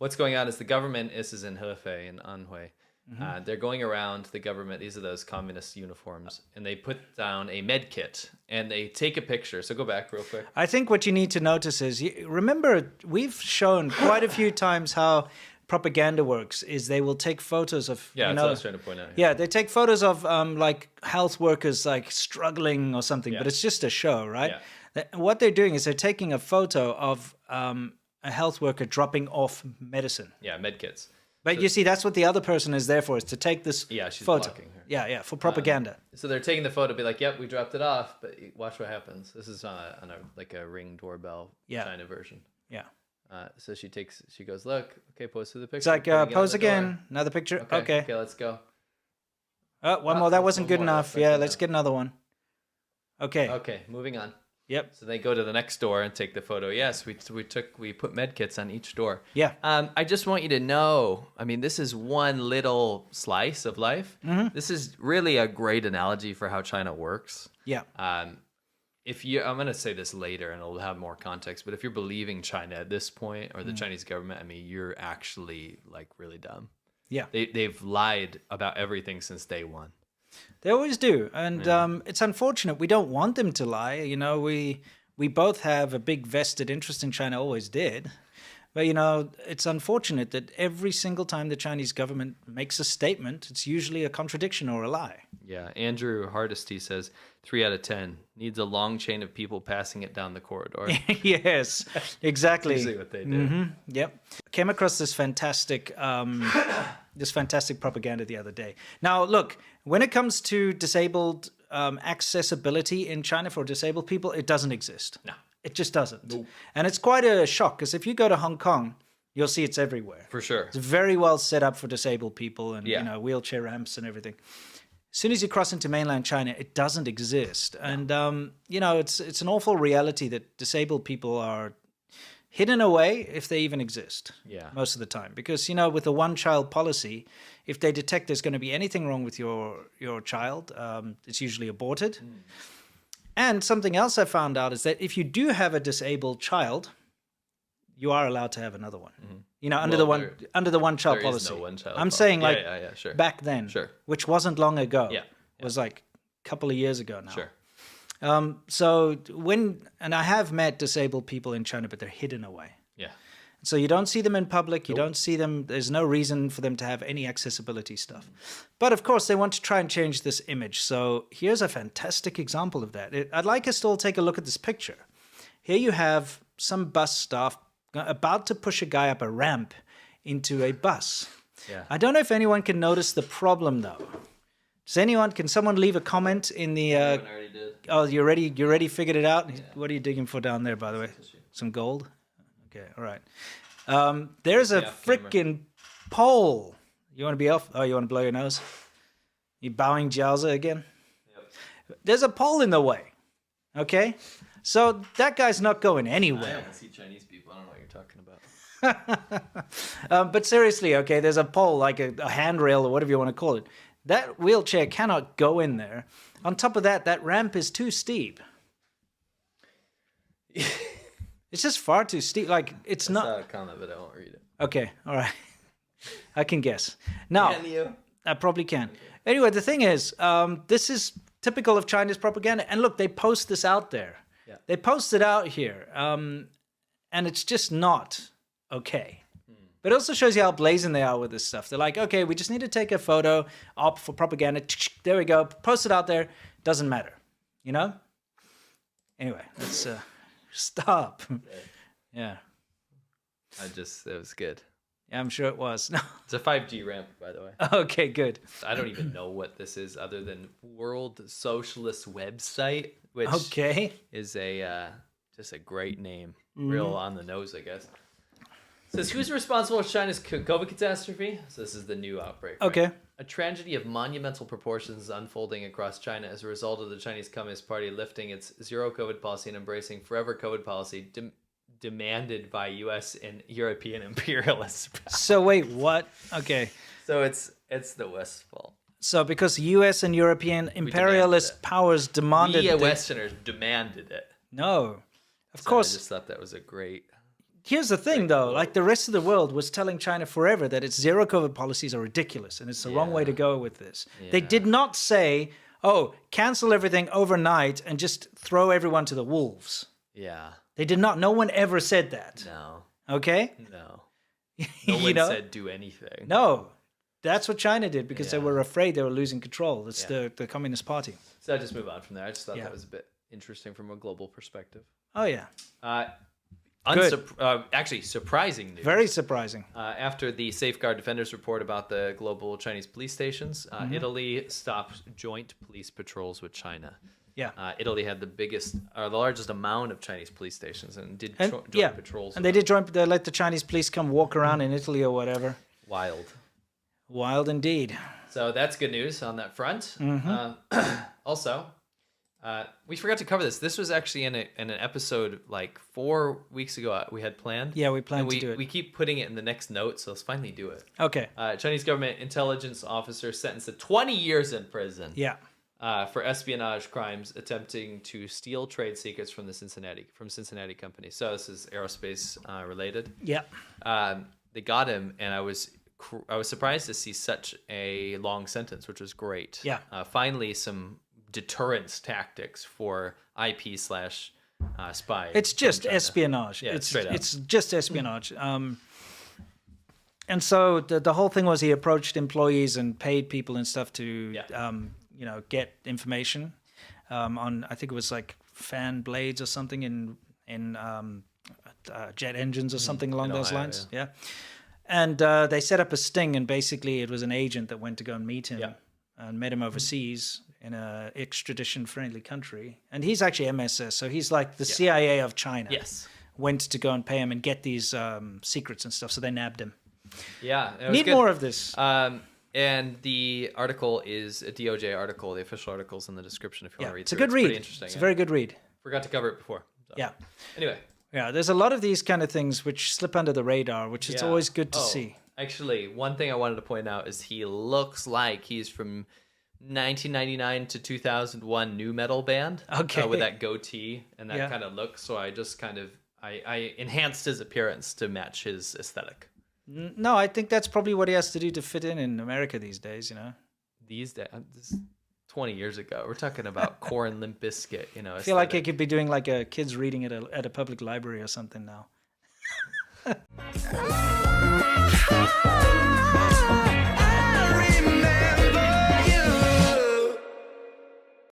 what's going on is the government, this is in Hefei and Anhui, they're going around the government, these are those communist uniforms, and they put down a med kit and they take a picture. So go back real quick. I think what you need to notice is, remember, we've shown quite a few times how propaganda works is they will take photos of, That's what I was trying to point out. Yeah, they take photos of like health workers like struggling or something, but it's just a show, right? What they're doing is they're taking a photo of a health worker dropping off medicine. Yeah, med kits. But you see, that's what the other person is there for, is to take this she's photo. blocking her. Yeah, for propaganda. So they're taking the photo, be like, yep, we dropped it off, but watch what happens. This is on a Ring doorbell China version. Yeah. So she goes, look, okay, pose to the picture. It's like, pose again, another picture. Okay, let's go. Oh, one more. That wasn't good enough. Yeah, let's get another one. Okay. Okay, moving on. Yep. So they go to the next door and take the photo. Yes, we put med kits on each door. Yeah. I just want you to know, I mean, this is one little slice of life. This is really a great analogy for how China works. Yeah. I'm going to say this later and it'll have more context, but if you're believing China at this point or the Chinese government, I mean, you're actually like really dumb. Yeah. They've lied about everything since day one. They always do. And it's unfortunate. We don't want them to lie. You know, we both have a big vested interest in China, always did. But, you know, it's unfortunate that every single time the Chinese government makes a statement, it's usually a contradiction or a lie. Yeah. Andrew Hardesty says 3 out of 10 needs a long chain of people passing it down the corridor. Yes, exactly. Usually what they do. Yep. Came across this fantastic propaganda the other day. Now, look, when it comes to disabled accessibility in China for disabled people, it doesn't exist. No. It just doesn't. Nope. And it's quite a shock, because if you go to Hong Kong, you'll see it's everywhere. For sure. It's very well set up for disabled people and, you know, wheelchair ramps and everything. As soon as you cross into mainland China, it doesn't exist. And, you know, it's an awful reality that disabled people are hidden away, if they even exist, most of the time. Because, you know, with the one-child policy, if they detect there's going to be anything wrong with your child, it's usually aborted. And something else I found out is that if you do have a disabled child, you are allowed to have another one. You know, under the one-child policy. There is no one-child I'm policy. saying, like, sure. back then, which wasn't long ago. It was like a couple of years ago now. Sure. So and I have met disabled people in China, but they're hidden away. Yeah. So you don't see them in public. You don't see them. There's no reason for them to have any accessibility stuff. But of course, they want to try and change this image. So here's a fantastic example of that. I'd like us to all take a look at this picture. Here you have some bus staff about to push a guy up a ramp into a bus. Yeah. I don't know if anyone can notice the problem, though. Can someone leave a comment in the... Everyone already did. Oh, you already figured it out? Yeah. What are you digging for down there, by the way? Some gold? Okay, all right. There's a freaking pole. You want to be off? Oh, you want to blow your nose? You bowing Jiaozi again? Yep. There's a pole in the way, okay? So that guy's not going anywhere. I don't see Chinese people. I don't know what you're talking about. But seriously, okay, there's a pole, like a handrail or whatever you want to call it. That wheelchair cannot go in there. On top of that, that ramp is too steep. It's just far too steep. Like, it's not... That's not a comment, but I won't read it. Okay, all right. I can guess. Now, Can you? I probably can. Anyway, the thing is, this is typical of China's propaganda. And look, they post this out there. Yeah. They post it out here. And it's just not okay. But it also shows you how blazing they are with this stuff. They're like, okay, we just need to take a photo, opt for propaganda. There we go. Post it out there. Doesn't matter. You know? Anyway, let's stop. Yeah. It was good. Yeah, I'm sure it was. No. It's a 5G ramp, by the way. Okay, good. I don't even know what this is other than World Socialist Website, which is just a great name. Real on the nose, I guess. It says, who's responsible for China's COVID catastrophe? So this is the new outbreak. Right? Okay. A tragedy of monumental proportions is unfolding across China as a result of the Chinese Communist Party lifting its zero COVID policy and embracing forever COVID policy demanded by U.S. and European imperialists. So wait, what? Okay. So it's the West's fault. So because U.S. and European imperialist powers demanded... We Westerners demanded it. No. Of So course. I just thought that was a great... here's the thing, though. Like, the rest of the world was telling China forever that its zero COVID policies are ridiculous and it's the wrong way to go with this. Yeah. They did not say, oh, cancel everything overnight and just throw everyone to the wolves. Yeah. They did not. No one ever said that. No. Okay? No. No one said do anything. No. That's what China did because they were afraid they were losing control. It's the Communist Party. So I'll just move on from there. I just thought that was a bit interesting from a global perspective. Oh, yeah. Actually, surprising news. Very surprising. After the Safeguard Defenders report about the global Chinese police stations, Italy stopped joint police patrols with China. Yeah. Italy had the largest amount of Chinese police stations and did joint patrols. And they let the Chinese police come walk around in Italy or whatever. Wild indeed. So that's good news on that front. Also, we forgot to cover this. This was actually in an episode like 4 weeks ago we had planned. Yeah, we planned to do it. We keep putting it in the next note, so let's finally do it. Okay. Chinese government intelligence officer sentenced to 20 years in prison. Yeah. For espionage crimes attempting to steal trade secrets from Cincinnati company. So this is aerospace related. Yeah. They got him, and I was surprised to see such a long sentence, which was great. Yeah. Finally, some deterrence tactics for IP / spy. It's just espionage. Yeah, straight up. It's just espionage. And so the whole thing was he approached employees and paid people and stuff to get information on, I think it was like fan blades or something in jet engines or something along those lines. Yeah. And they set up a sting, and basically it was an agent that went to go and meet him and met him overseas in a extradition-friendly country. And he's actually MSS, so he's like the CIA of China. Yes. Went to go and pay him and get these secrets and stuff, so they nabbed him. Yeah. Need more of this. And the article is a DOJ article. The official article's in the description if you want to read it. It's a good read. Pretty interesting. It's a very good read. Forgot to cover it before. So. Yeah. Anyway. Yeah, there's a lot of these kind of things which slip under the radar, which is always good to see. Actually, one thing I wanted to point out is he looks like he's from 1999 to 2001 nu metal band. Okay. With that goatee and that kind of look. So I just I enhanced his appearance to match his aesthetic. No, I think that's probably what he has to do to fit in America these days, These days? 20 years ago. We're talking about Core and Limp Bizkit, I feel like I could be doing like a kids reading at a public library or something now.